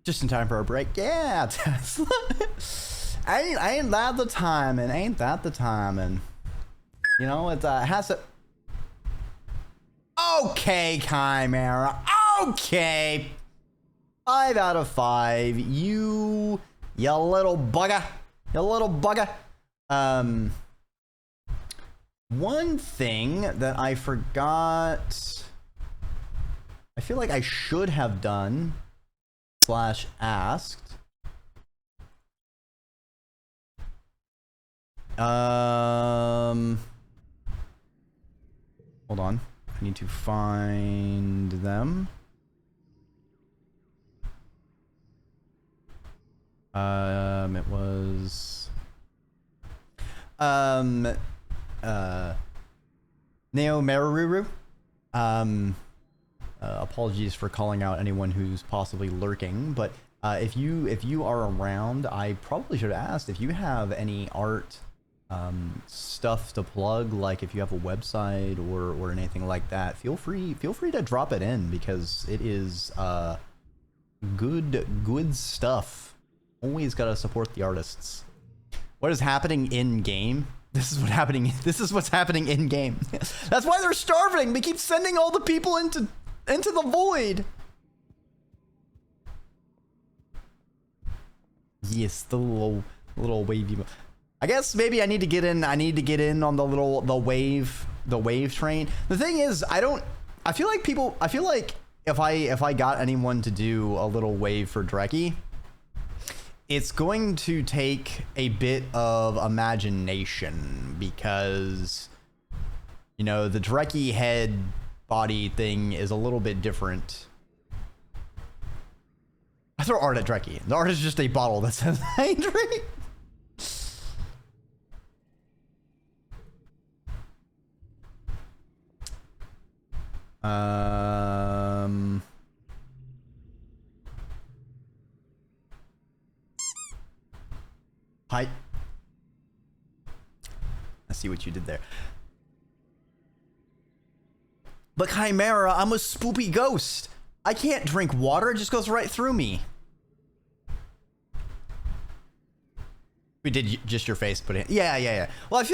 Just in time for a break. Yeah, Tesla. ain't that the timing? Ain't that the timing? You know, it has to. Okay, Chimera. Okay. 5 out of 5. You little bugger. You little bugger. One thing that I forgot, I feel like I should have done / asked. Hold on. I need to find them. It was Neo Maruru. Apologies for calling out anyone who's possibly lurking, but if you are around, I probably should have asked if you have any art stuff to plug, like if you have a website or anything like that. Feel free to drop it in, because it is good stuff. Always gotta support the artists. What is happening in game? This is what's happening in game. That's why they're starving. They keep sending all the people into the void. Yes, the little wavy. I guess maybe I need to get in. I need to get in on the wave train. The thing is, I feel like if I got anyone to do a little wave for Dreki, it's going to take a bit of imagination, because, you know, the Dreki head body thing is a little bit different. I throw art at Dreki. The art is just a bottle that says hydrate. Hi. I see what you did there. But Chimera, I'm a spoopy ghost. I can't drink water, it just goes right through me. We did just your face put it. Yeah. Well, I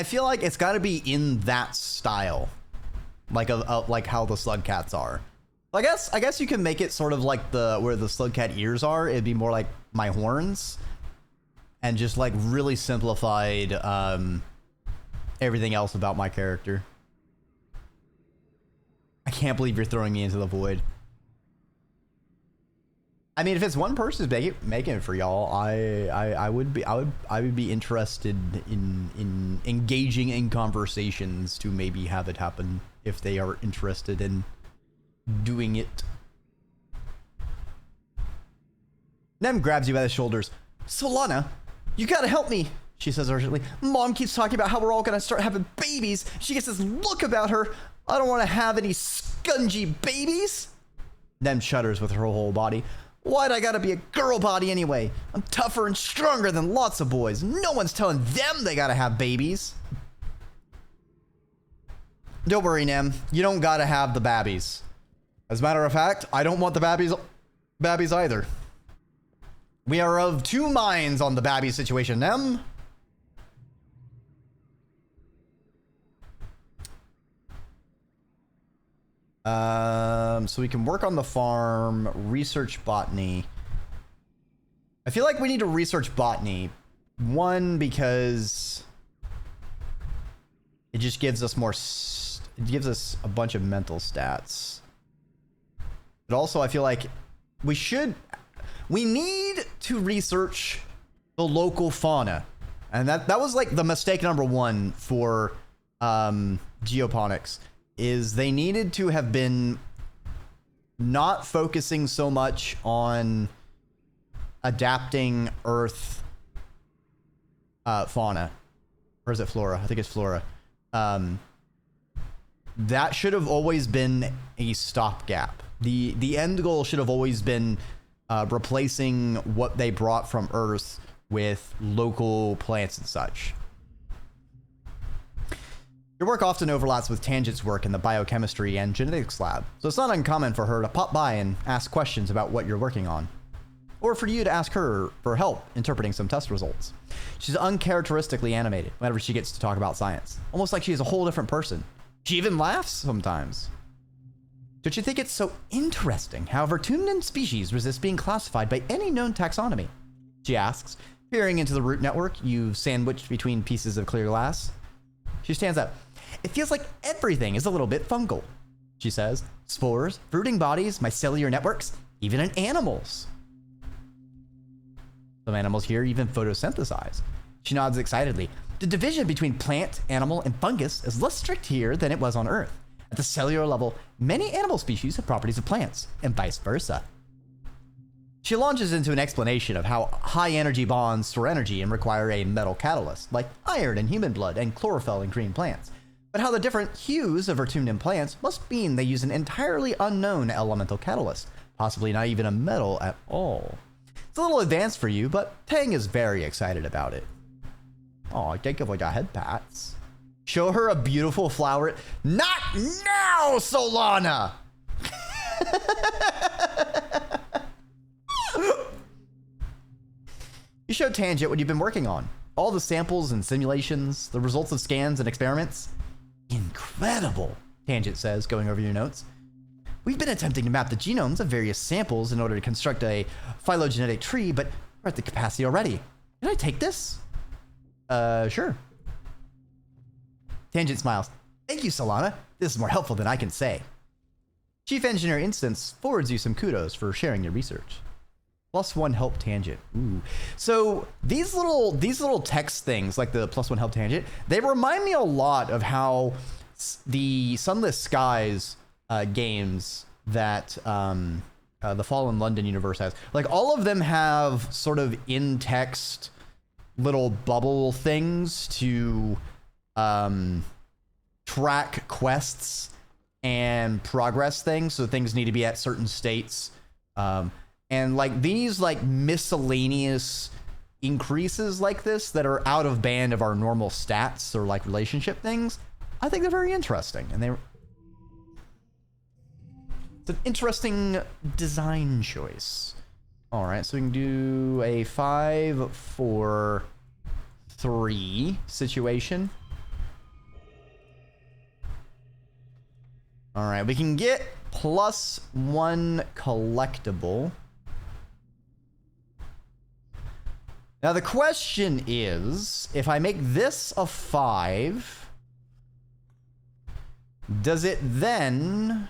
feel like it's got to be in that style, like how the slug cats are. I guess you can make it sort of like where the slug cat ears are. It'd be more like my horns, and just like really simplified everything else about my character. I can't believe you're throwing me into the void. I mean, if it's one person making it for y'all, I would be interested in engaging in conversations to maybe have it happen if they are interested in doing it. Nem grabs you by the shoulders. Solana, you gotta help me, she says urgently. Mom keeps talking about how we're all gonna start having babies. She gets this look about her. I don't want to have any scungy babies. Nem shudders with her whole body. Why'd I gotta be a girl body anyway? I'm tougher and stronger than lots of boys. No one's telling them they gotta have babies. Don't worry, Nem. You don't gotta have the babbies. As a matter of fact, I don't want the babbies either. We are of two minds on the babby situation, Nem. So we can work on the farm, research botany. I feel like we need to research botany. One, because it just gives us it gives us a bunch of mental stats. But also, I feel like we need to research the local fauna. And that was like the mistake number one for geoponics, is they needed to have been not focusing so much on adapting Earth fauna. Or is it flora? I think it's flora. That should have always been a stopgap. The end goal should have always been replacing what they brought from Earth with local plants and such. Your work often overlaps with Tangent's work in the biochemistry and genetics lab, so it's not uncommon for her to pop by and ask questions about what you're working on. or for you to ask her for help interpreting some test results. She's uncharacteristically animated whenever she gets to talk about science, almost like she's a whole different person. She even laughs sometimes. Don't you think it's so interesting how Vertumnum species resist being classified by any known taxonomy? She asks, peering into the root network you've sandwiched between pieces of clear glass. She stands up. It feels like everything is a little bit fungal, she says. Spores, fruiting bodies, mycelial networks, even in animals. Some animals here even photosynthesize. She nods excitedly. The division between plant, animal, and fungus is less strict here than it was on Earth. At the cellular level, many animal species have properties of plants, and vice versa. She launches into an explanation of how high energy bonds store energy and require a metal catalyst, like iron in human blood and chlorophyll in green plants, but how the different hues of Vertumnum plants must mean they use an entirely unknown elemental catalyst, possibly not even a metal at all. It's a little advanced for you, but Tang is very excited about it. Oh, thank you for your head pats. Show her a beautiful flower. Not now, Solana! You show Tangent what you've been working on. All the samples and simulations, the results of scans and experiments. Incredible, Tangent says, going over your notes. We've been attempting to map the genomes of various samples in order to construct a phylogenetic tree, but we're at the capacity already. Can I take this? Sure. Tangent smiles. Thank you, Solana. This is more helpful than I can say. Chief Engineer Instance forwards you some kudos for sharing your research. +1 help tangent. Ooh. So these little text things, like the +1 help tangent, they remind me a lot of how the Sunless Skies games that the Fallen London universe has. Like, all of them have sort of in-text little bubble things to track quests and progress things. So things need to be at certain states. And like these like miscellaneous increases like this that are out of band of our normal stats or like relationship things, I think they're very interesting. And it's an interesting design choice. All right, so we can do a 5, 4, 3 situation. All right, we can get +1 collectible. Now the question is, if I make this a 5, does it then...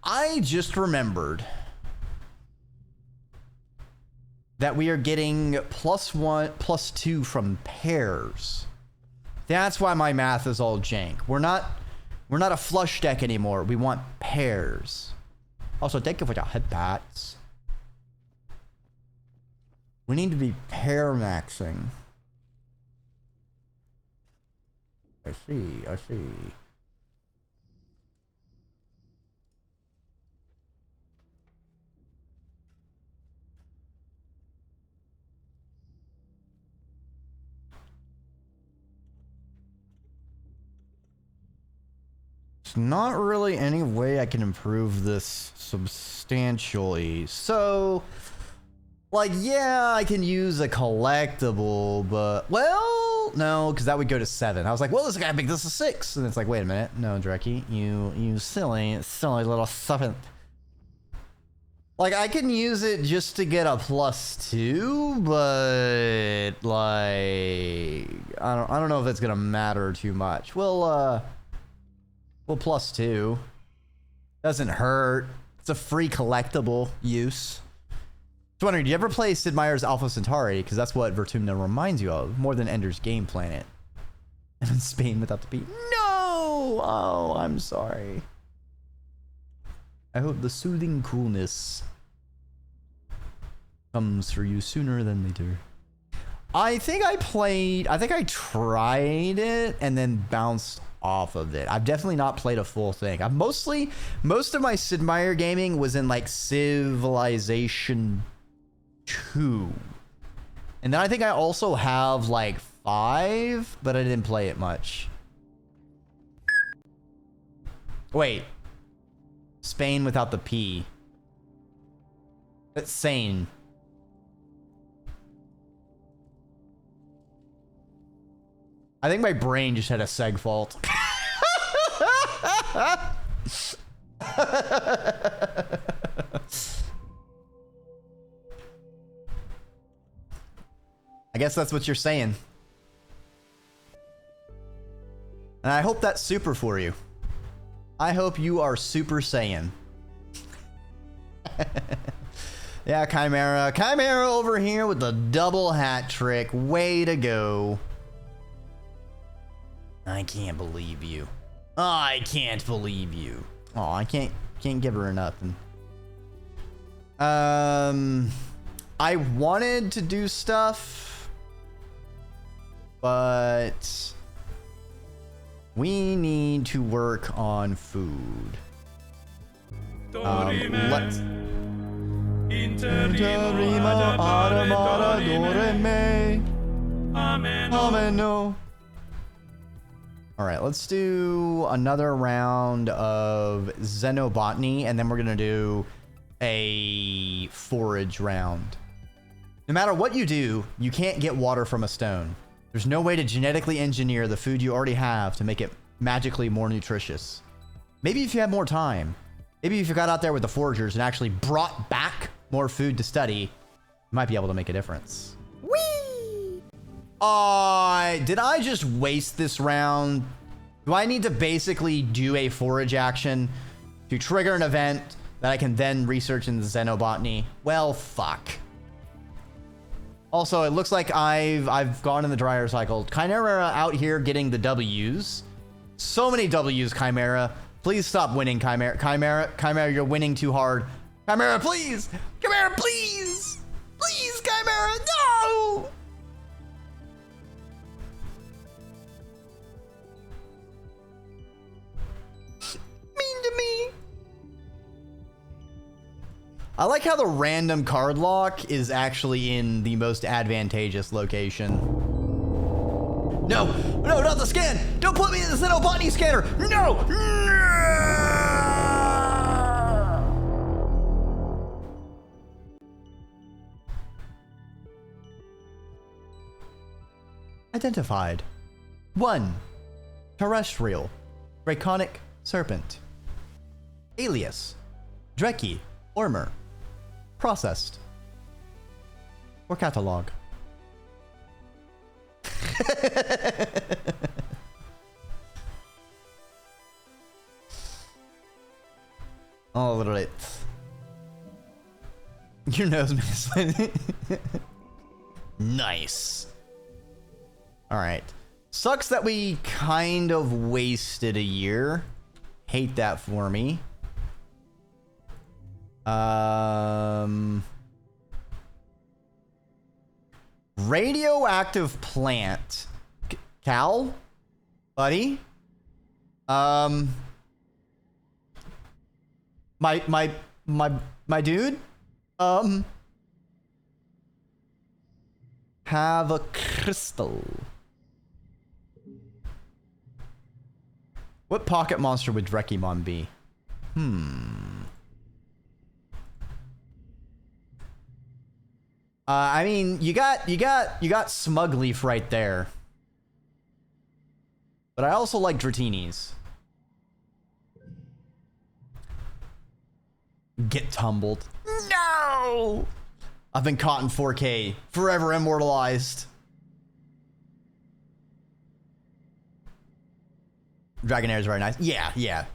I just remembered that we are getting +1, +2 from pairs. That's why my math is all jank. We're not a flush deck anymore. We want pairs. Also, thank you for your head pats. We need to be pair maxing. I see. There's not really any way I can improve this substantially. So, like, yeah, I can use a collectible, but, well, no, because that would go to 7. I was like, well, this guy make this a 6. And it's like, wait a minute. No, Dreki, you silly little serpent. Like, I can use it just to get a +2, but, like, I don't know if it's going to matter too much. Well, +2. Doesn't hurt. It's a free collectible use. I was wondering, do you ever play Sid Meier's Alpha Centauri? Because that's what Vertumnum reminds you of, more than Ender's Game Planet. And in Spain without the P. No! Oh, I'm sorry. I hope the soothing coolness comes for you sooner than later. I think I tried it and then bounced off of it. I've definitely not played a full thing. Most of my Sid Meier gaming was in like Civilization 2. And then I think I also have like 5, but I didn't play it much. Wait. Spain without the P. That's sane. I think my brain just had a seg fault. I guess that's what you're saying. And I hope that's super for you. I hope you are Super Saiyan. Yeah, Chimera. Chimera over here with the double hat trick. Way to go. I can't believe you. I can't believe you. Oh, I can't give her nothing. I wanted to do stuff, but we need to work on food. Let's. Interrima adamara doreme. Ameno. All right, let's do another round of xenobotany, and then we're gonna do a forage round. No matter what you do, you can't get water from a stone. There's no way to genetically engineer the food you already have to make it magically more nutritious. Maybe if you had more time, maybe if you got out there with the foragers and actually brought back more food to study, you might be able to make a difference. Whee! Did I just waste this round? Do I need to basically do a forage action to trigger an event that I can then research in the xenobotany? Well, fuck. Also, it looks like I've gone in the dryer cycle. Chimera out here getting the W's. So many W's, Chimera. Please stop winning, Chimera. Chimera, you're winning too hard. Chimera, please! Chimera, please! Please, Chimera, no! Mean to me. I like how the random card lock is actually in the most advantageous location. No, no, not the scan! Don't put me in the xenobotany scanner! No! Identified. 1. Terrestrial. Draconic Serpent. Alias. Dreki. Ormer. Processed. Or catalog. All right. Your nose makes nice. All right. Sucks that we kind of wasted a year. Hate that for me. Radioactive plant. Cal? Buddy? My dude? Have a crystal. What pocket monster would Drekimon be? I mean, you got Smugleaf right there. But I also like Dratinis. Get tumbled. No! I've been caught in 4K. Forever immortalized. Dragonair is very nice. Yeah, yeah.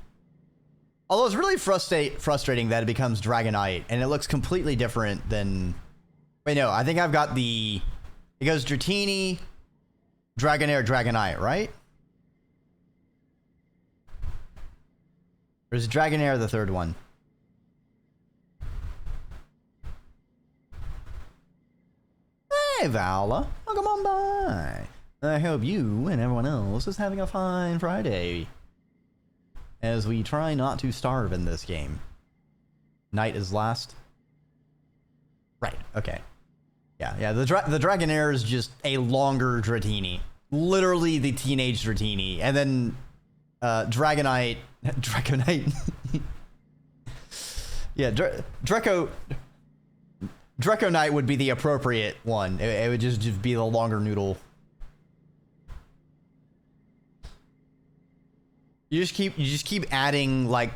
Although it's really frustrating that it becomes Dragonite, and it looks completely different than... Wait, no, I think I've got the... It goes Dratini, Dragonair, Dragonite, right? Or is Dragonair the third one? Hey, Vala. Welcome on by. I hope you and everyone else is having a fine Friday. As we try not to starve in this game. Night is last. Right, okay. Yeah, the Dragonair is just a longer Dratini. Literally the teenage Dratini. And then Dragonite. Yeah, Draconite would be the appropriate one. It would just be the longer noodle. You just keep adding like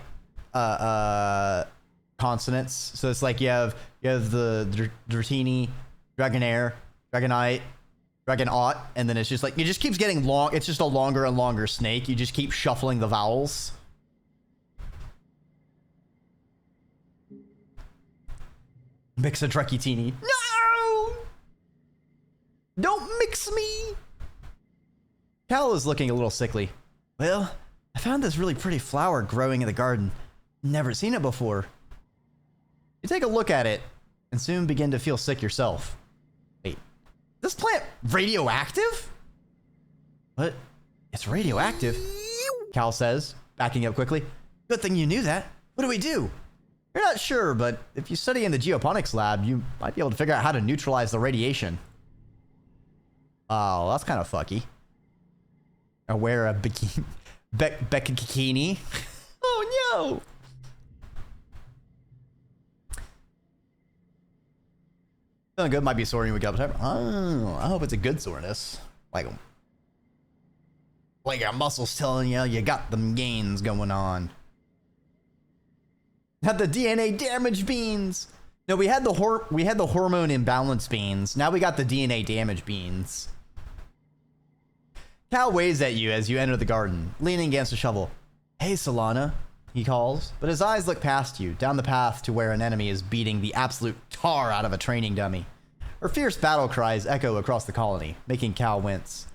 consonants. So it's like you have the Dratini, Dragonair, Dragonite, Dragonaut, and then it's just like it just keeps getting long. It's just a longer and longer snake. You just keep shuffling the vowels. Mix a Dreki. No! Don't mix me! Cal is looking a little sickly. Well, I found this really pretty flower growing in the garden. Never seen it before. You take a look at it and soon begin to feel sick yourself. Wait, this plant radioactive? What? It's radioactive? Cal says, backing up quickly. Good thing you knew that. What do we do? You're not sure, but if you study in the geoponics lab, you might be able to figure out how to neutralize the radiation. Oh, that's kind of fucky. I wear a bikini. Bikini. Oh no! Feeling good, might be sore when you wake up. Oh, I hope it's a good soreness. Like your muscles telling you got them gains going on. Had the DNA damage beans. No, we had the hormone imbalance beans. Now we got the DNA damage beans. Cal waves at you as you enter the garden, leaning against a shovel. Hey, Solana, he calls, but his eyes look past you, down the path to where an enemy is beating the absolute tar out of a training dummy. Her fierce battle cries echo across the colony, making Cal wince.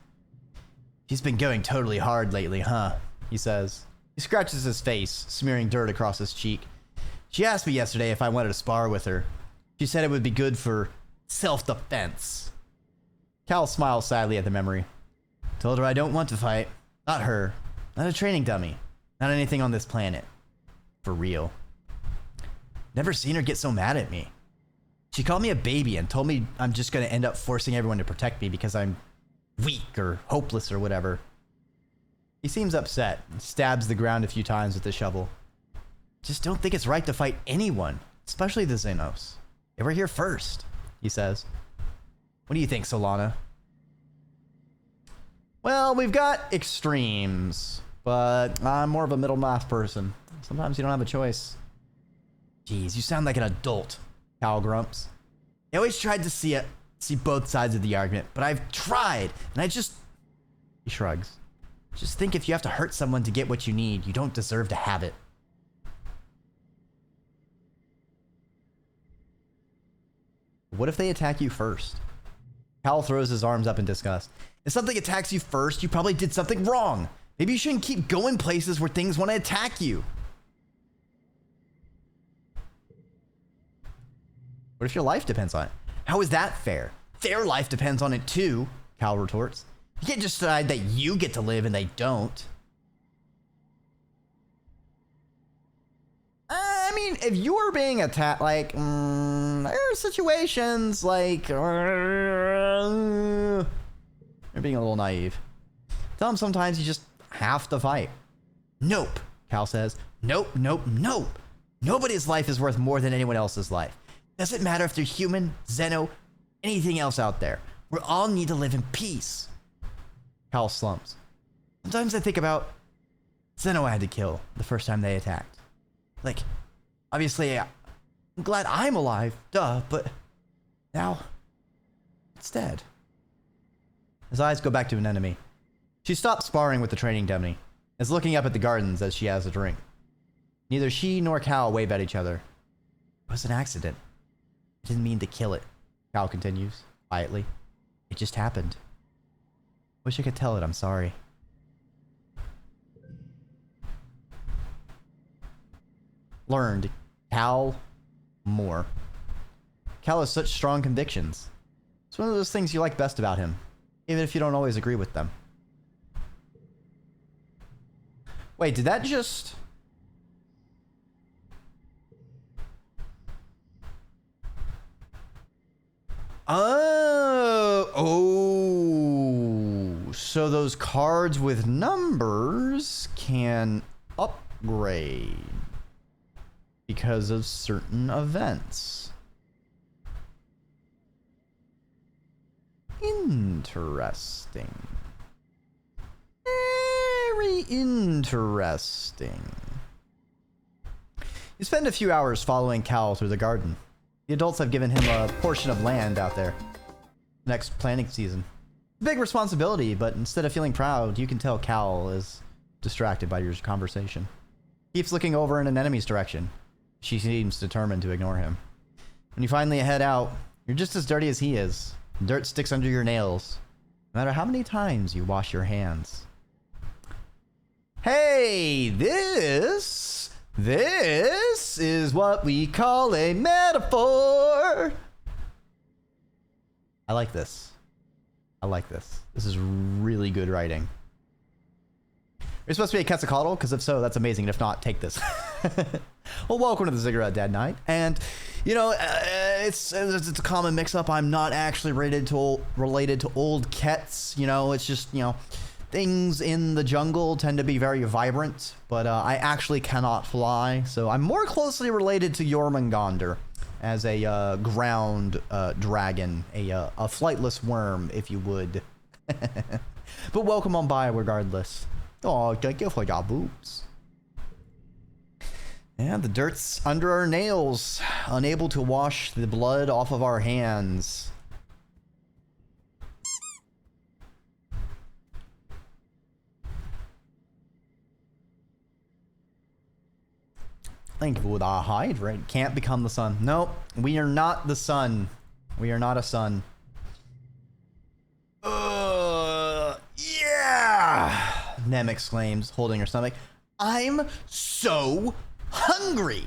She's been going totally hard lately, huh? He says. He scratches his face, smearing dirt across his cheek. She asked me yesterday if I wanted to spar with her. She said it would be good for self-defense. Cal smiles sadly at the memory. Told her I don't want to fight. Not her. Not a training dummy. Not anything on this planet. For real. Never seen her get so mad at me. She called me a baby and told me I'm just going to end up forcing everyone to protect me because I'm weak or hopeless or whatever. He seems upset and stabs the ground a few times with the shovel. Just don't think it's right to fight anyone, especially the Xenos. They were here first, he says. What do you think, Solana? Well, we've got extremes, but I'm more of a middle-class person. Sometimes you don't have a choice. Jeez, you sound like an adult, Cal grumps. I always tried to see both sides of the argument, but I've tried, and He shrugs. Just think if you have to hurt someone to get what you need, you don't deserve to have it. What if they attack you first? Cal throws his arms up in disgust. If something attacks you first, you probably did something wrong. Maybe you shouldn't keep going places where things want to attack you. What if your life depends on it? How is that fair? Their life depends on it too, Cal retorts. You can't just decide that you get to live and they don't. I mean, if you are being attacked, like, there are situations like, you're being a little naive. Tell them sometimes you just have to fight. Nope, Cal says. Nope, nope, nope. Nobody's life is worth more than anyone else's life. Doesn't matter if they're human, Xeno, anything else out there. We all need to live in peace. Cal slumps. Sometimes I think about Xeno I had to kill the first time they attacked. Like, obviously, I'm glad I'm alive, duh, but now it's dead. His eyes go back to an enemy. She stops sparring with the training dummy, is looking up at the gardens as she has a drink. Neither she nor Cal wave at each other. It was an accident. I didn't mean to kill it, Cal continues, quietly. It just happened. Wish I could tell it I'm sorry. Learned Cal more. Cal has such strong convictions. It's one of those things you like best about him, even if you don't always agree with them. Wait, did that just... Oh, so those cards with numbers can upgrade because of certain events. interesting. Very interesting. You spend a few hours following Cal through the garden. The adults have given him a portion of land out there. Next planting season. Big responsibility, but instead of feeling proud, you can tell Cal is distracted by your conversation. Keeps looking over in an enemy's direction. She seems determined to ignore him. When you finally head out, you're just as dirty as he is. Dirt sticks under your nails, no matter how many times you wash your hands. Hey, this is what we call a metaphor. I like this. I like this. This is really good writing. You're supposed to be a Quetzalcoatl, because if so, that's amazing. And if not, take this. Well, welcome to the Ziggurat Dad Night. And, you know, it's a common mix-up. I'm not actually related to old Kets. You know, it's just, you know, things in the jungle tend to be very vibrant. But I actually cannot fly. So I'm more closely related to Jormungandr as a ground dragon. A flightless worm, if you would. But welcome on by regardless. Oh, thank you for your boobs. Yeah, the dirt's under our nails, unable to wash the blood off of our hands. Thank you for the hydrate. Can't become the sun. Nope, we are not the sun. We are not a sun. Yeah! Nem exclaims, holding her stomach. I'm so hungry.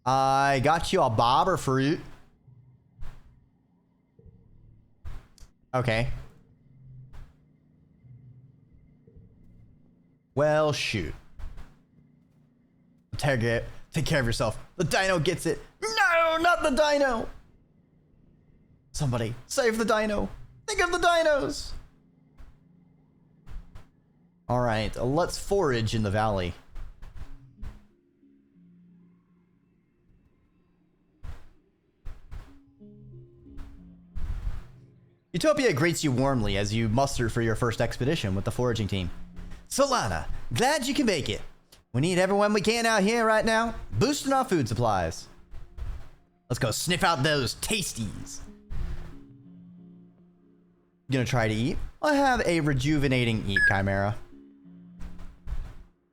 I got you a bobber fruit. Okay. Well, shoot. Take care of yourself. The dino gets it. No, not the dino. Somebody, save the dino. Think of the dinos. All right, let's forage in the valley. Utopia greets you warmly as you muster for your first expedition with the foraging team. Solana, glad you can make it. We need everyone we can out here right now, boosting our food supplies. Let's go sniff out those tasties. Gonna try to eat? I have a rejuvenating eat, Chimera.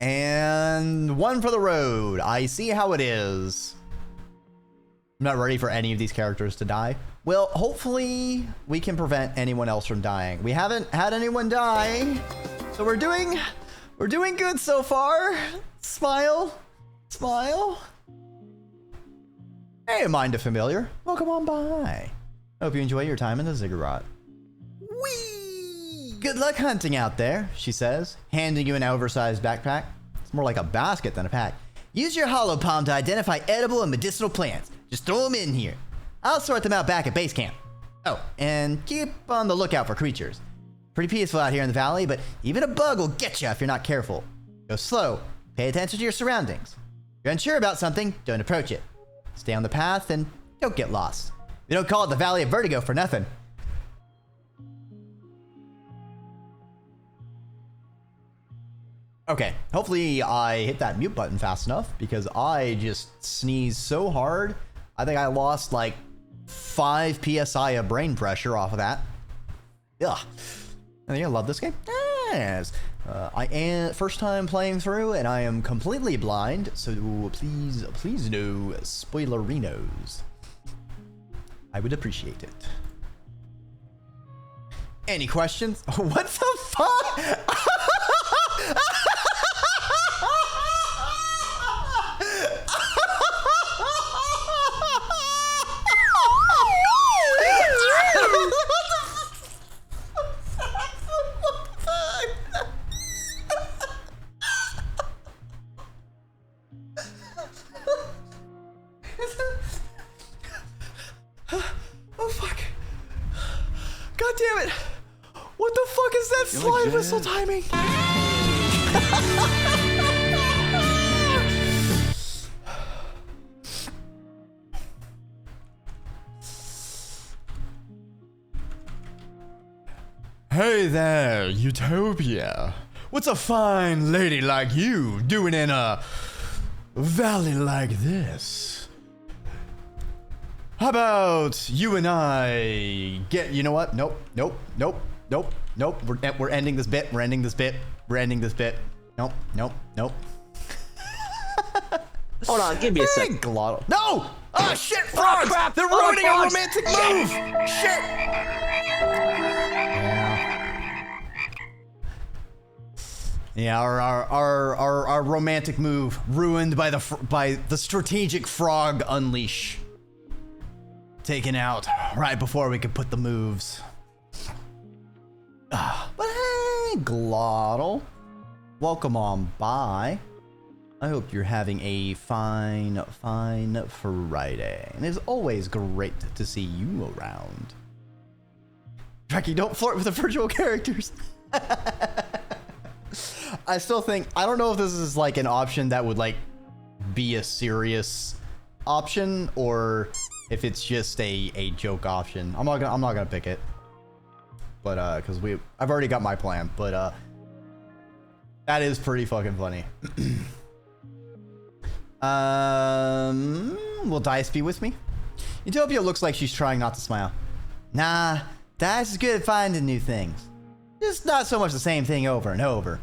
And one for the road. I see how it is. I'm not ready for any of these characters to die. Well, hopefully we can prevent anyone else from dying. We haven't had anyone die, so we're doing good so far. Smile, smile. Hey, mind a familiar. Welcome on by. Hope you enjoy your time in the ziggurat. Whee! Good luck hunting out there, she says, handing you an oversized backpack. It's more like a basket than a pack. Use your hollow palm to identify edible and medicinal plants. Just throw them in here. I'll sort them out back at base camp. Oh, and keep on the lookout for creatures. Pretty peaceful out here in the valley, but even a bug will get you if you're not careful. Go slow. Pay attention to your surroundings. If you're unsure about something, don't approach it. Stay on the path and don't get lost. We don't call it the Valley of Vertigo for nothing. Okay, hopefully I hit that mute button fast enough because I just sneezed so hard. I think I lost like 5 PSI of brain pressure off of that. Ugh. I think I love this game. Yes. I am first time playing through and I am completely blind, so please no spoilerinos. I would appreciate it. Any questions? What the fuck? Flying whistle timing. Hey there, Utopia. What's a fine lady like you doing in a valley like this? How about you and I get, you know what? Nope. We're ending this bit. We're ending this bit. Nope. Hold on, give me a second. Glottal. No! Oh shit, frogs! crap! They're Oh, ruining a frogs! romantic move! Shit! Yeah, our romantic move ruined by the strategic frog unleash. Taken out right before we could put the moves. But hey, Glottal. Welcome on by. I hope you're having a fine Friday. And it's always great to see you around. Dreki, don't flirt with the virtual characters. I still think, I don't know if this is like an option that would like be a serious option or if it's just a joke option. I'm not gonna pick it. But cause I've already got my plan, but that is pretty fucking funny. Will Dice be with me? Utopia looks like she's trying not to smile. Nah, Dice is good at finding new things. Just not so much the same thing over and over.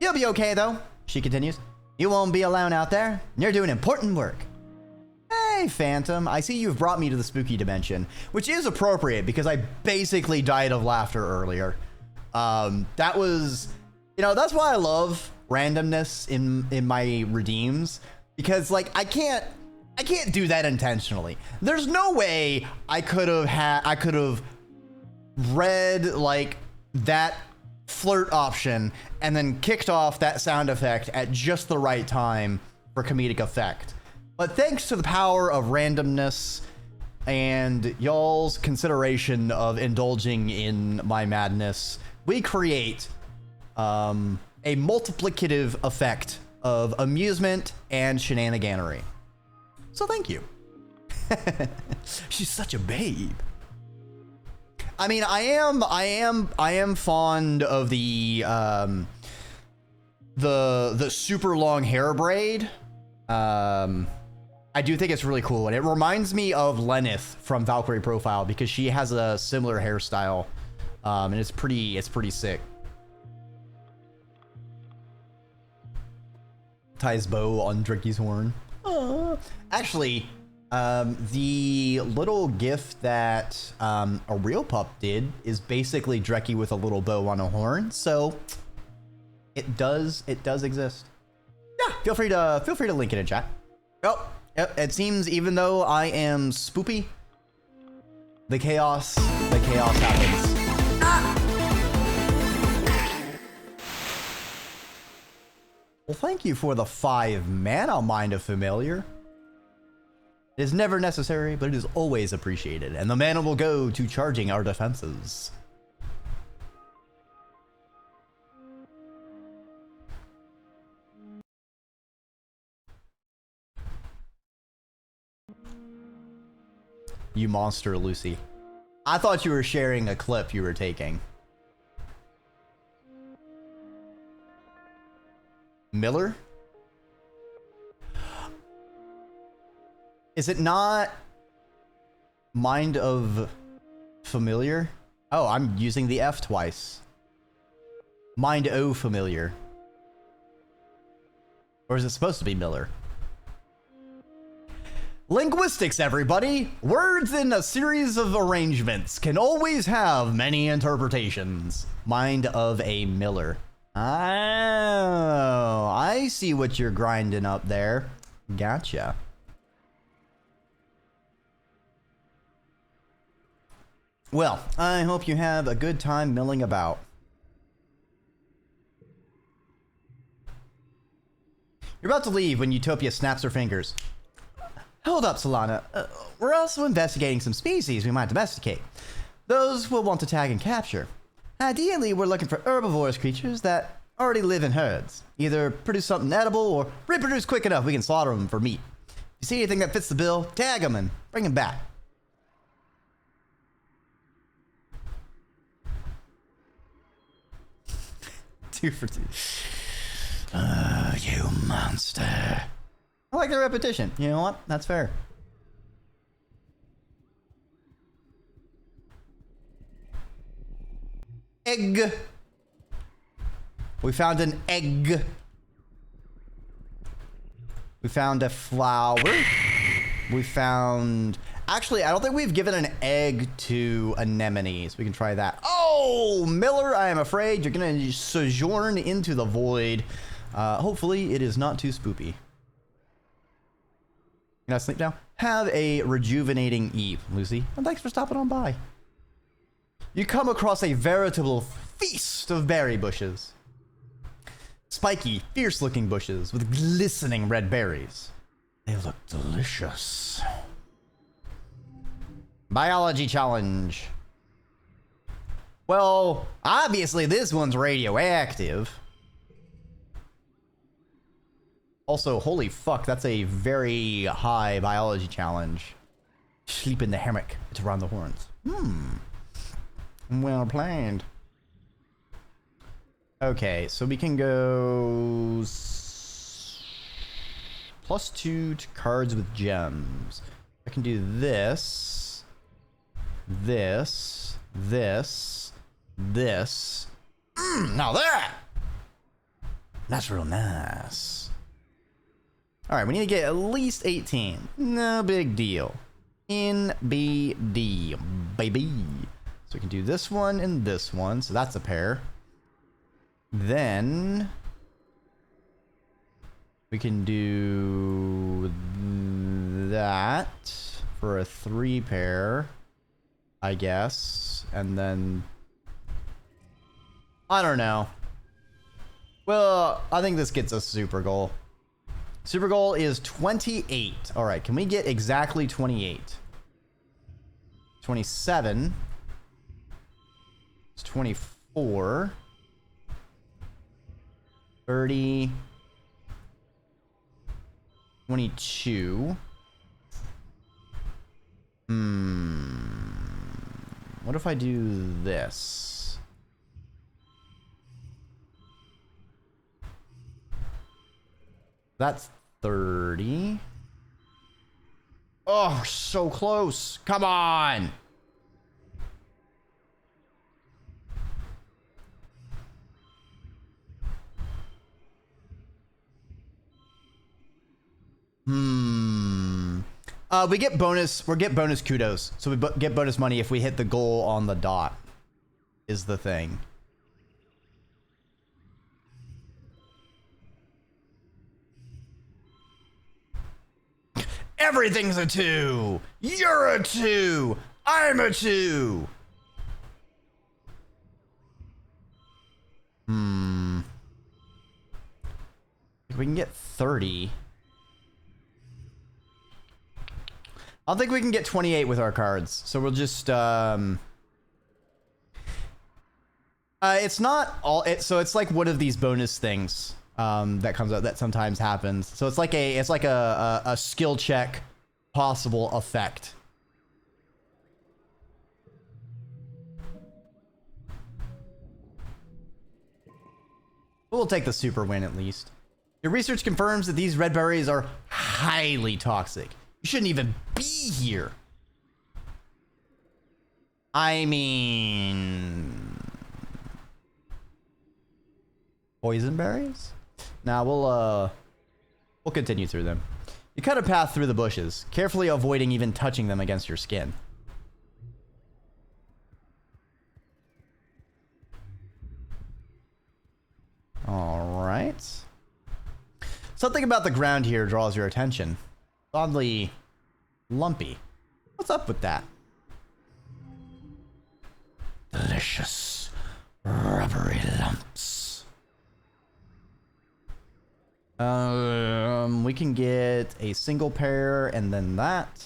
You'll be okay though, she continues. You won't be alone out there. You're doing important work. Hey, Phantom, I see you've brought me to the spooky dimension, which is appropriate because I basically died of laughter earlier. That was, you know, that's why I love randomness in my redeems, because like I can't do that intentionally. There's no way I could have read like that flirt option and then kicked off that sound effect at just the right time for comedic effect. But thanks to the power of randomness and y'all's consideration of indulging in my madness, we create a multiplicative effect of amusement and shenaniganery. So thank you. She's such a babe. I mean, I am fond of the super long hair braid. I do think it's really cool, and it reminds me of Lenneth from Valkyrie Profile because she has a similar hairstyle, and it's pretty sick. Ties bow on Dreki's horn. Actually, the little gif that a real pup did is basically Dreki with a little bow on a horn, so it does exist. Yeah, feel free to link it in chat. Oh, it seems even though I am spoopy, the chaos happens. Well, thank you for the 5 mana, Mind of Familiar. It is never necessary, but it is always appreciated, and the mana will go to charging our defenses. You monster, Lucy. I thought you were sharing a clip you were taking. Miller? Is it not Mind of Familiar? Oh, I'm using the F twice. Mind O Familiar. Or is it supposed to be Miller? Linguistics, everybody! Words in a series of arrangements can always have many interpretations. Mind of a Miller. Oh, I see what you're grinding up there. Gotcha. Well, I hope you have a good time milling about. You're about to leave when Utopia snaps her fingers. Hold up, Solana. We're also investigating some species we might domesticate. Those we'll want to tag and capture. Ideally, we're looking for herbivorous creatures that already live in herds. Either produce something edible or reproduce quick enough we can slaughter them for meat. If you see anything that fits the bill, tag them and bring them back. Super. You monster. I like the repetition. You know what? That's fair. Egg. We found an egg. We found a flower. We found... Actually, I don't think we've given an egg to anemones. We can try that. Oh, Miller, I am afraid you're going to sojourn into the void. Hopefully, it is not too spoopy. You gonna sleep now? Have a rejuvenating eve, Lucy. And thanks for stopping on by. You come across a veritable feast of berry bushes. Spiky, fierce-looking bushes with glistening red berries. They look delicious. Biology challenge. Well, obviously this one's radioactive. Also, holy fuck, that's a very high biology challenge. Sleep in the hammock. It's around the horns. Well planned. Okay, so we can go +2 to cards with gems. I can do this, this, this, this. Now that's real nice. All right, we need to get at least 18. No big deal. NBD, baby. So we can do this one and this one. So that's a pair. Then we can do that for a 3 pair, I guess. And then I don't know. Well, I think this gets us super goal. Super goal is 28. All right, can we get exactly 28? 27. It's 24. 30. 22. What if I do this? That's 30. Oh, so close. Come on. We get bonus kudos. So we get bonus money if we hit the goal on the dot. Is the thing. Everything's a 2. You're a 2. I'm a 2. If we can get 30. I don't think we can get 28 with our cards. So we'll just it's not all so it's like one of these bonus things that comes out that sometimes happens. So it's like a skill check possible effect. We'll take the super win at least. Your research confirms that these red berries are highly toxic. You shouldn't even be here. I mean, poison berries? Now we'll continue through them. You cut a path through the bushes, carefully avoiding even touching them against your skin. All right. Something about the ground here draws your attention. Oddly lumpy. What's up with that? Delicious rubbery lumps. We can get a single pair and then that.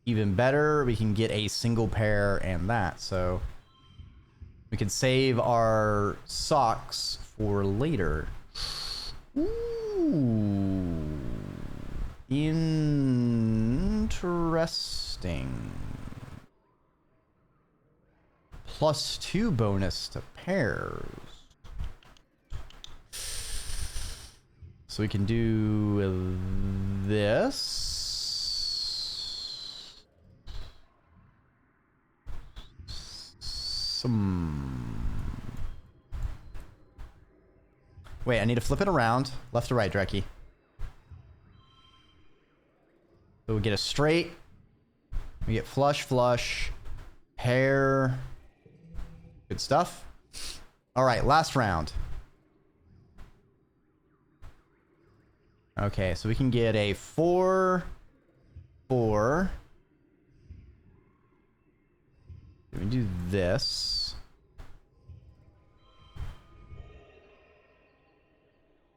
Even better, we can get a single pair and that. So we can save our socks for later. Ooh. Interesting. +2 bonus to pairs. So we can do this. Wait, I need to flip it around. Left to right, Dreki. So we get a straight. We get flush, flush, pair. Good stuff. All right, last round. Okay, so we can get a 4, 4. We do this.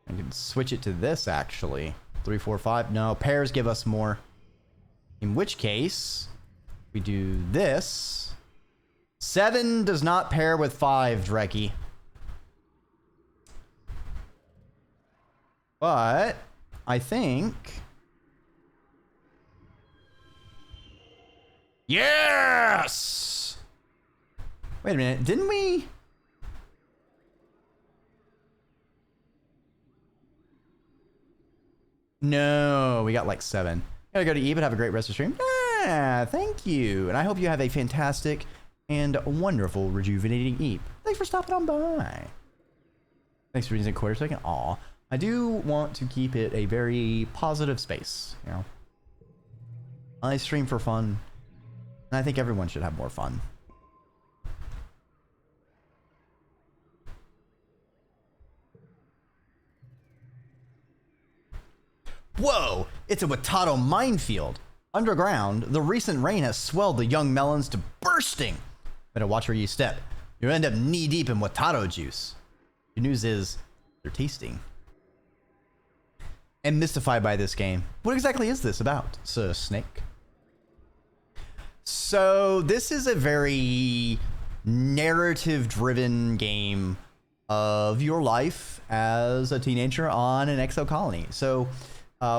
I can switch it to this actually. 3, 4, 5. No, pairs give us more. In which case, we do this. 7 does not pair with 5, Dreki. But I think. Yes! Wait a minute, didn't we? No, we got like 7. Gotta go to eat, but have a great rest of the stream. Ah, thank you. And I hope you have a fantastic and wonderful rejuvenating eat. Thanks for stopping on by. Thanks for using a quarter second. Aw. I do want to keep it a very positive space, you know. I stream for fun, and I think everyone should have more fun. Whoa! It's a Watato minefield. Underground, the recent rain has swelled the young melons to bursting. Better watch where you step. You'll end up knee-deep in Watato juice. Good news is, they're tasting. And mystified by this game. What exactly is this about, Sir Snake? So, this is a very narrative-driven game of your life as a teenager on an exocolony. So,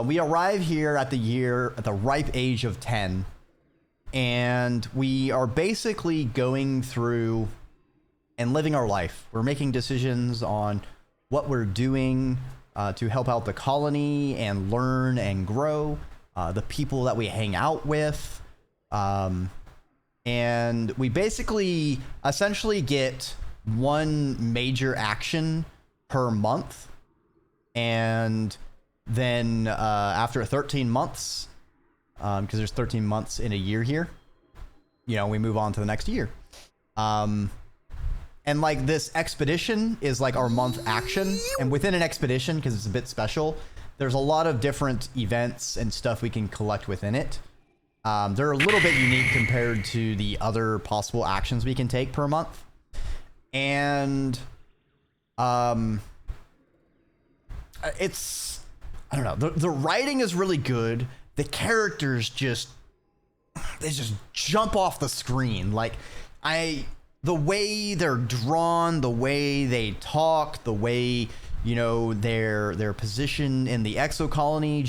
we arrive here at the ripe age of 10, and we are basically going through and living our life. We're making decisions on what we're doing to help out the colony and learn and grow, the people that we hang out with, and we basically essentially get one major action per month, and then after 13 months, because there's 13 months in a year here, you know, we move on to the next year. And like this expedition is like our month action, and within an expedition, because it's a bit special, there's a lot of different events and stuff we can collect within it. They're a little bit unique compared to the other possible actions we can take per month. And it's, I don't know, the writing is really good. The characters just, they just jump off the screen. Like, the way they're drawn, the way they talk, the way, you know, their position in the exocolony,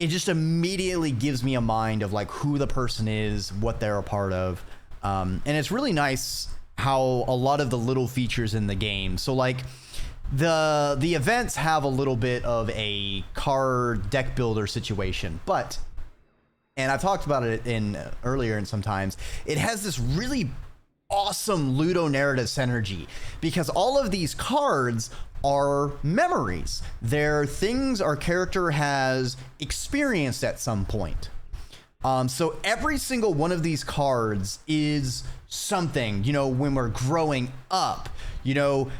it just immediately gives me a mind of like who the person is, what they're a part of. And it's really nice how a lot of the little features in the game. So like the events have a little bit of a card deck builder situation, but, and I've talked about it earlier and sometimes, it has this really awesome ludonarrative synergy because all of these cards are memories. They're things our character has experienced at some point. So every single one of these cards is something, you know, when we're growing up, you know,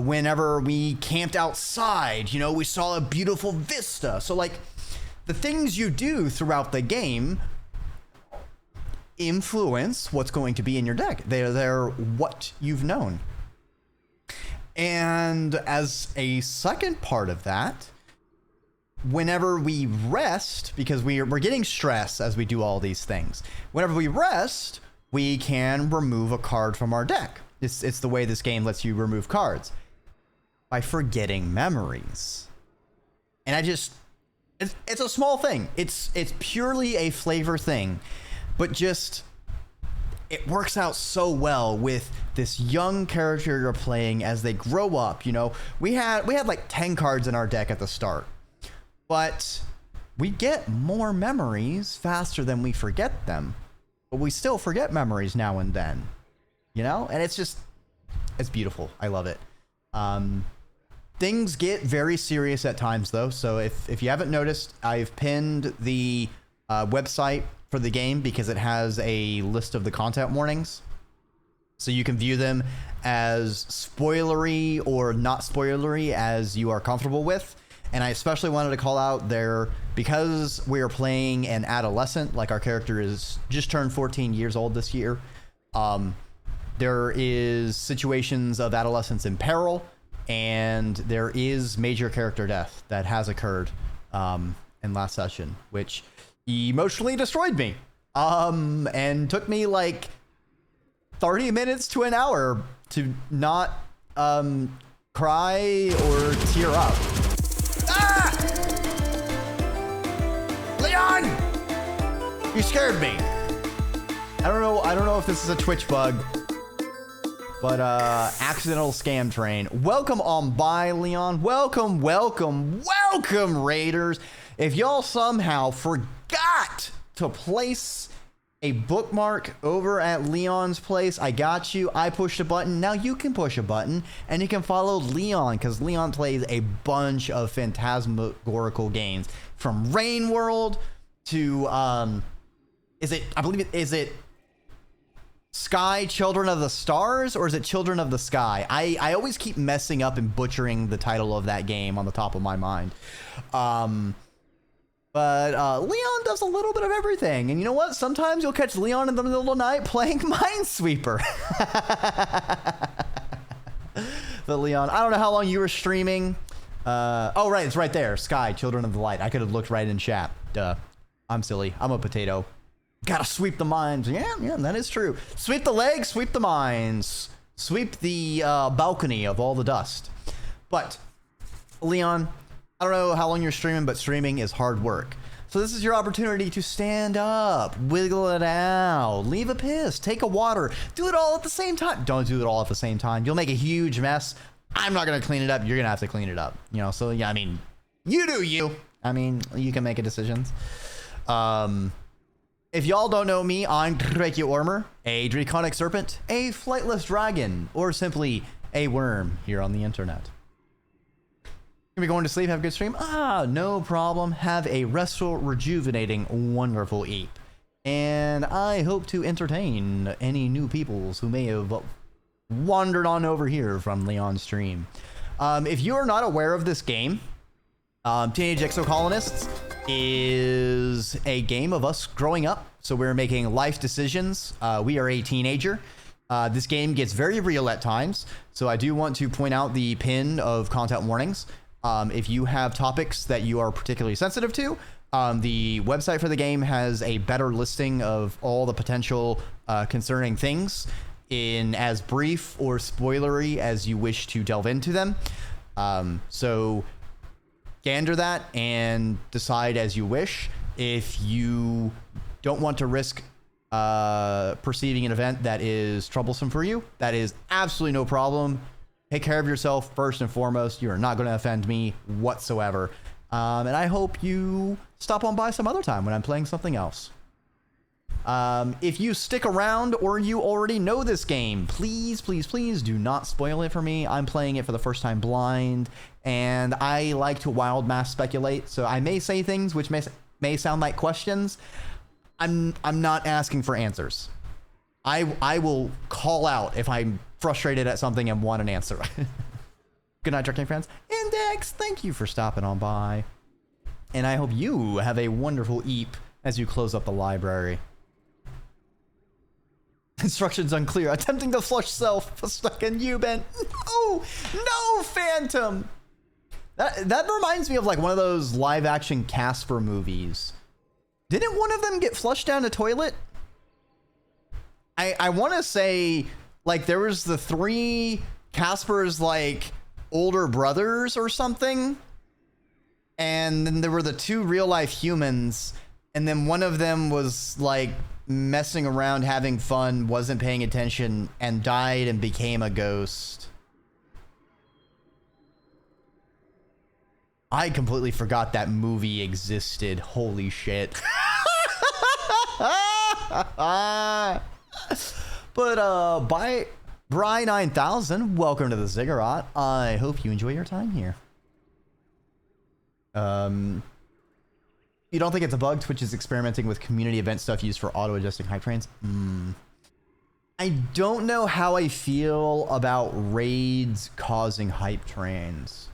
whenever we camped outside, you know, we saw a beautiful vista. So like the things you do throughout the game influence what's going to be in your deck. They're what you've known. And as a second part of that, whenever we rest, because we're getting stress as we do all these things, whenever we rest, we can remove a card from our deck. It's the way this game lets you remove cards by forgetting memories. And it's a small thing. It's purely a flavor thing, but just it works out so well with this young character you're playing as they grow up. You know, we had like 10 cards in our deck at the start, but we get more memories faster than we forget them, but we still forget memories now and then, you know, and it's beautiful. I love it. Things get very serious at times though. So if you haven't noticed, I've pinned the website for the game because it has a list of the content warnings, so you can view them as spoilery or not spoilery as you are comfortable with. And I especially wanted to call out there because we are playing an adolescent, like our character is just turned 14 years old this year. There is situations of adolescence in peril, and there is major character death that has occurred in last session, which emotionally destroyed me, and took me like 30 minutes to an hour to not cry or tear up. Ah! Leon! You scared me. I don't know if this is a Twitch bug, but accidental scam train. Welcome on by, Leon. Welcome, Raiders. If y'all somehow forgot to place a bookmark over at Leon's place, I got you. I pushed a button. Now you can push a button and you can follow Leon, because Leon plays a bunch of phantasmagorical games, from Rain World to is it Sky Children of the Stars, or is it Children of the Sky? I always keep messing up and butchering the title of that game on the top of my mind. But Leon does a little bit of everything. And you know what? Sometimes you'll catch Leon in the middle of the night playing Minesweeper. But Leon, I don't know how long you were streaming. Oh, right. It's right there. Sky, Children of the Light. I could have looked right in chat. Duh. I'm silly. I'm a potato. Gotta sweep the mines. Yeah, that is true. Sweep the legs, sweep the mines. Sweep the balcony of all the dust. But, Leon, I don't know how long you're streaming, but streaming is hard work. So this is your opportunity to stand up, wiggle it out, leave a piss, take a water, do it all at the same time. Don't do it all at the same time. You'll make a huge mess. I'm not going to clean it up. You're going to have to clean it up. You know, so yeah, I mean, you do you. I mean, you can make a decisions. If y'all don't know me, I'm Dreki, a draconic serpent, a flightless dragon, or simply a worm here on the internet. Gonna be going to sleep, have a good stream? No problem. Have a restful, rejuvenating, wonderful eep. And I hope to entertain any new peoples who may have wandered on over here from Leon's stream. If you are not aware of this game, Teenage Exocolonists is a game of us growing up. So we're making life decisions. We are a teenager. This game gets very real at times. So I do want to point out the pin of content warnings. If you have topics that you are particularly sensitive to, the website for the game has a better listing of all the potential concerning things in as brief or spoilery as you wish to delve into them. So gander that and decide as you wish. If you don't want to risk perceiving an event that is troublesome for you, that is absolutely no problem. Take care of yourself first and foremost. You are not going to offend me whatsoever. And I hope you stop on by some other time when I'm playing something else. If you stick around or you already know this game, please do not spoil it for me. I'm playing it for the first time blind, and I like to wild mass speculate. So I may say things which may sound like questions. I'm not asking for answers. I will call out if I'm frustrated at something and want an answer. Good night, Dreki friends. Index, thank you for stopping on by. And I hope you have a wonderful eep as you close up the library. Instructions unclear. Attempting to flush self. Stuck in U-bend. No, Phantom. That reminds me of like one of those live action Casper movies. Didn't one of them get flushed down the toilet? I want to say like there was the three Casper's like older brothers or something. And then there were the two real life humans. And then one of them was like messing around, having fun, wasn't paying attention, and died and became a ghost. I completely forgot that movie existed. Holy shit. But by Bry9000, welcome to the Ziggurat. I hope you enjoy your time here. You don't think it's a bug? Twitch is experimenting with community event stuff used for auto-adjusting hype trains? I don't know how I feel about raids causing hype trains.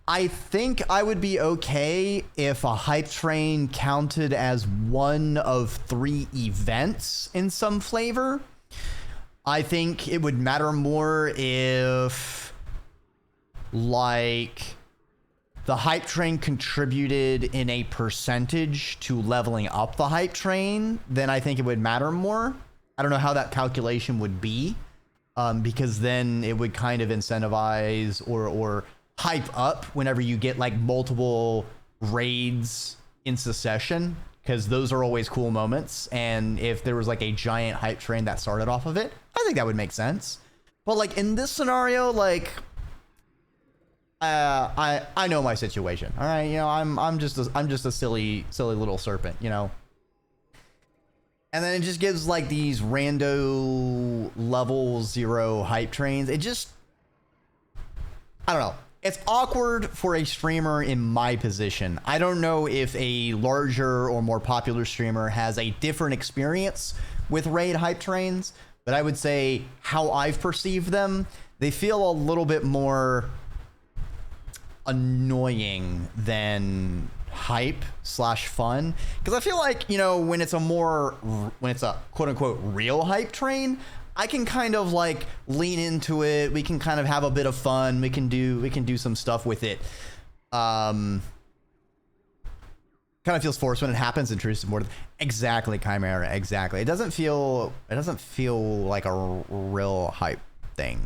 I think I would be okay if a hype train counted as one of 3 events in some flavor. I think it would matter more if, like, the hype train contributed in a percentage to leveling up the hype train. Then I think it would matter more. I don't know how that calculation would be, because then it would kind of incentivize or hype up whenever you get like multiple raids in succession, because those are always cool moments. And if there was like a giant hype train that started off of it, I think that would make sense. But like in this scenario, like I know my situation. All right, you know, I'm just a silly little serpent, you know. And then it just gives like these rando level 0 hype trains. It just, I don't know. It's awkward for a streamer in my position. I don't know if a larger or more popular streamer has a different experience with raid hype trains, but I would say how I've perceived them, they feel a little bit more annoying than hype / fun. Because I feel like, you know, when it's a quote unquote real hype train, I can kind of like lean into it. We can kind of have a bit of fun. We can do some stuff with it. Kind of feels forced when it happens. Intrusive more. Exactly, Chimera. Exactly. It doesn't feel like a real hype thing.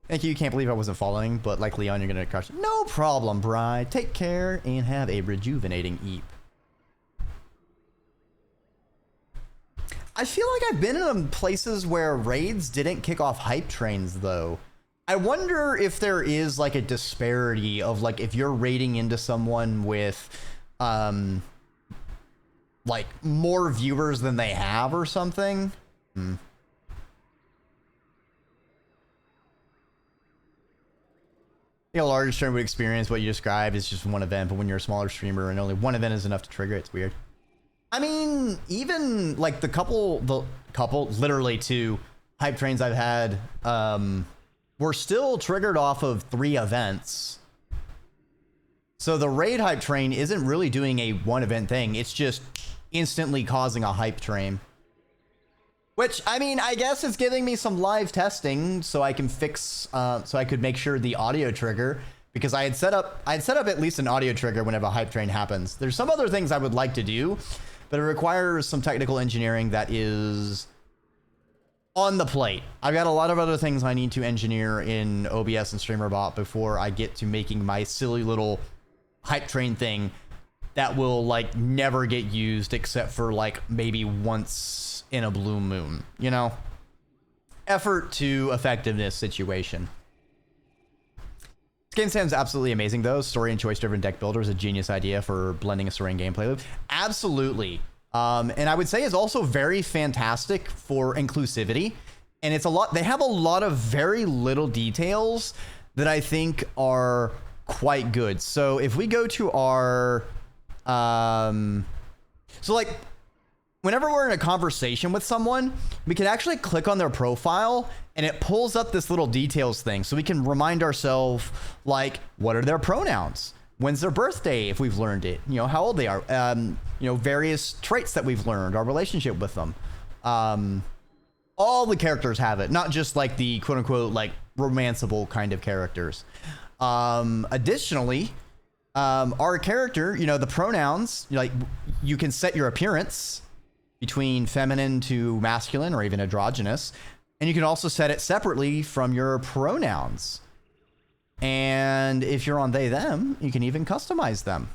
Thank you. Can't believe I wasn't following, but like Leon, you're gonna crush it. No problem, Bri. Take care and have a rejuvenating eep. I feel like I've been in places where raids didn't kick off hype trains though. I wonder if there is like a disparity of like if you're raiding into someone with like more viewers than they have or something. You know, a larger streamer would experience what you described is just one event, but when you're a smaller streamer and only one event is enough to trigger it, it's weird. I mean, even like the couple, literally 2 hype trains I've had, were still triggered off of 3 events. So the raid hype train isn't really doing a 1 event thing. It's just instantly causing a hype train. Which, I mean, I guess it's giving me some live testing so I can fix, so I could make sure the audio trigger, because I had set up at least an audio trigger whenever a hype train happens. There's some other things I would like to do, but it requires some technical engineering that is on the plate. I've got a lot of other things I need to engineer in OBS and StreamerBot before I get to making my silly little hype train thing that will like never get used except for like maybe once in a blue moon, you know? Effort to effectiveness situation. This game sounds absolutely amazing though. Story and choice driven deck builder is a genius idea for blending a story and gameplay loop. Absolutely. And I would say is also very fantastic for inclusivity. And it's a lot, they have a lot of very little details that I think are quite good. So if we go to our, so like whenever we're in a conversation with someone, we can actually click on their profile and it pulls up this little details thing. So we can remind ourselves, like, what are their pronouns? When's their birthday, if we've learned it? You know, how old they are. You know, various traits that we've learned, our relationship with them. All the characters have it, not just like the quote unquote, like romanceable kind of characters. Additionally, our character, you know, the pronouns, like you can set your appearance between feminine to masculine or even androgynous. And you can also set it separately from your pronouns. And if you're on they, them, you can even customize them.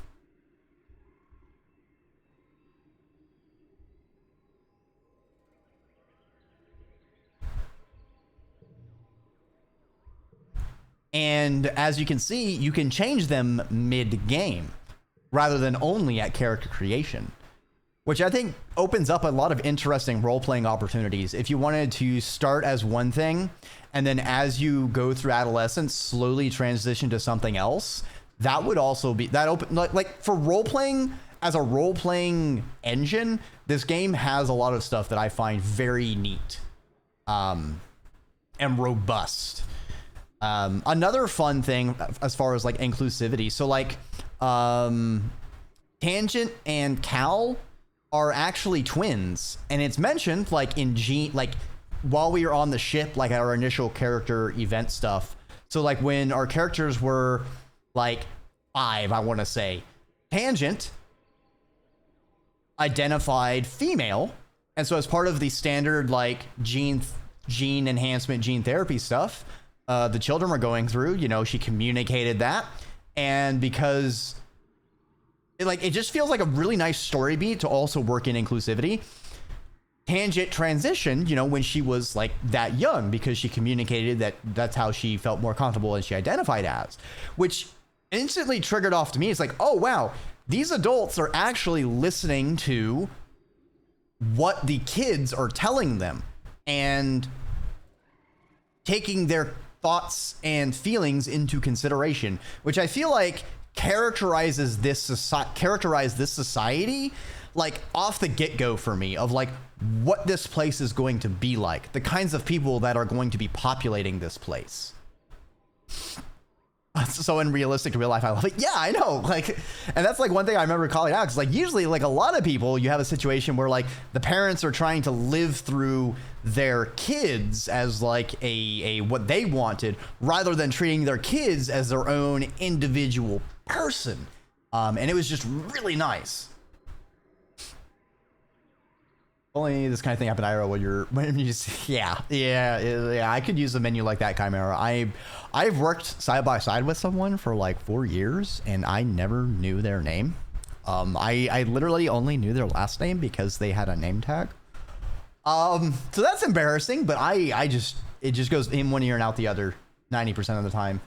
And as you can see, you can change them mid-game rather than only at character creation, which I think opens up a lot of interesting role-playing opportunities. If you wanted to start as one thing, and then as you go through adolescence, slowly transition to something else, that would also be that open. Like for role-playing, as a role-playing engine, this game has a lot of stuff that I find very neat and robust. Another fun thing as far as like inclusivity. So like Tangent and Cal are actually twins, and it's mentioned like in like while we were on the ship, like our initial character event stuff. So like when our characters were like 5, I want to say, Tangent identified female, and so as part of the standard like gene enhancement, gene therapy stuff the children were going through, you know, she communicated that, and because it just feels like a really nice story beat to also work in inclusivity. Tangent transitioned, you know, when she was like that young, because she communicated that that's how she felt more comfortable and she identified as, which instantly triggered off to me. It's like, oh wow, these adults are actually listening to what the kids are telling them and taking their thoughts and feelings into consideration, which I feel like characterized this society like off the get-go for me, of like what this place is going to be like, the kinds of people that are going to be populating this place. So in realistic to real life, I love it. Yeah, I know. Like, and that's like one thing I remember calling out, because like usually like a lot of people, you have a situation where like the parents are trying to live through their kids as like a what they wanted, rather than treating their kids as their own individual person. And it was just really nice. Only this kind of thing happened, Ira, when you yeah, I could use a menu like that, Chimera. I've worked side by side with someone for like 4 years, and I never knew their name. I literally only knew their last name because they had a name tag. So that's embarrassing, but it just goes in one ear and out the other 90% of the time.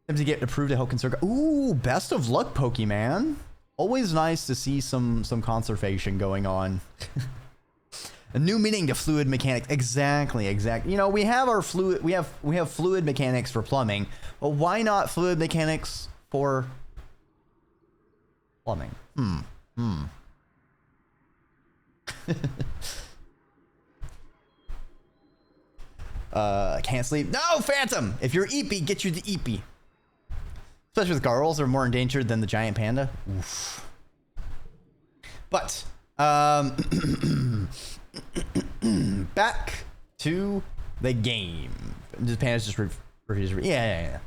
Time to get approved to help conserve. Ooh, best of luck, Pokemon. Always nice to see some conservation going on. A new meaning to fluid mechanics. Exactly. You know, we have our fluid. We have fluid mechanics for plumbing. Well, why not fluid mechanics for plumbing? Can't sleep. No, Phantom. If you're Eepy, get you the Eepy. Especially with girls, are more endangered than the giant panda. Oof. But back to the game. The pandas just refuse. Yeah.